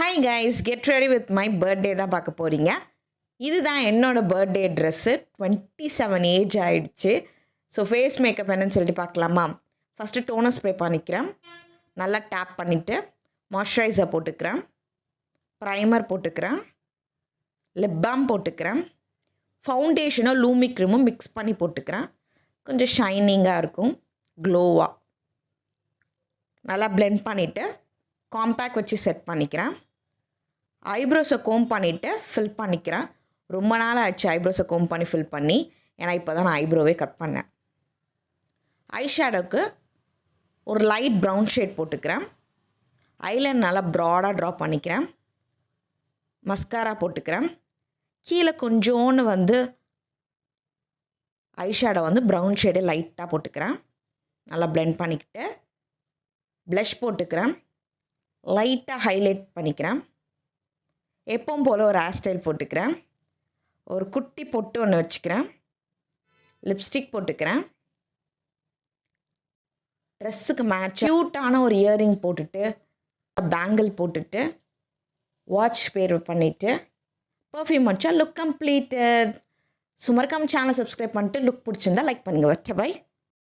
Hi guys, get ready with my birthday தான் பார்க்க போகிறீங்க. இதுதான் என்னோடய பர்த்டே ட்ரெஸ்ஸு. 27 ஏஜ் ஆகிடுச்சு. ஸோ ஃபேஸ் மேக்கப் என்னன்னு சொல்லிட்டு பார்க்கலாமா? ஃபஸ்ட்டு டோனர் ஸ்ப்ரே பண்ணிக்கிறேன். நல்லா டேப் பண்ணிவிட்டு மாய்ஸ்சரைசர் போட்டுக்கிறேன், ப்ரைமர் போட்டுக்கிறேன், லிப் பாம் போட்டுக்கிறேன், ஃபவுண்டேஷனும் லூமி க்ரீமும் மிக்ஸ் பண்ணி போட்டுக்கிறேன். கொஞ்சம் ஷைனிங்காக இருக்கும், க்ளோவாக. நல்லா பிளெண்ட் பண்ணிவிட்டு காம்பேக்ட் வச்சு செட் பண்ணிக்கிறேன். ஐப்ரோஸை கோம் பண்ணிவிட்டு ஃபில் பண்ணிக்கிறேன். ரொம்ப நாள் ஆச்சு ஐப்ரோஸை கோம் பண்ணி ஃபில் பண்ணி, ஏன்னா இப்போ தான் நான் ஐப்ரோவே கட் பண்ணேன். ஐ ஷேடோவுக்கு ஒரு லைட் ப்ரௌன் ஷேட் போட்டுக்கிறேன். ஐலைன் நல்லா ப்ராடாக ட்ரா பண்ணிக்கிறேன். மஸ்காரா போட்டுக்கிறேன். கீழே கொஞ்சோன்னு ஐ ஷேடோ ப்ரௌன் ஷேடே லைட்டாக போட்டுக்கிறேன். நல்லா பிளெண்ட் பண்ணிக்கிட்டு ப்ளஷ் போட்டுக்கிறேன். லைட்டாக ஹைலைட் பண்ணிக்கிறேன். எப்பவும் போல் ஒரு ஹேர் ஸ்டைல் போட்டுக்கிறேன். ஒரு குட்டி பொட்டு ஒன்று வச்சுக்கிறேன். லிப்ஸ்டிக் போட்டுக்கிறேன். ட்ரெஸ்ஸுக்கு மேட்ச் க்யூட்டான ஒரு இயரிங் போட்டுட்டு, பேங்கிள் போட்டுட்டு, வாட்ச் பேர் பண்ணிவிட்டு, பர்ஃப்யூம் வச்சா லுக் கம்ப்ளீட்டட். மறக்காம சேனலை சப்ஸ்கிரைப் பண்ணிட்டு லுக் பிடிச்சிருந்தா லைக் பண்ணுங்கள். வச்ச பை.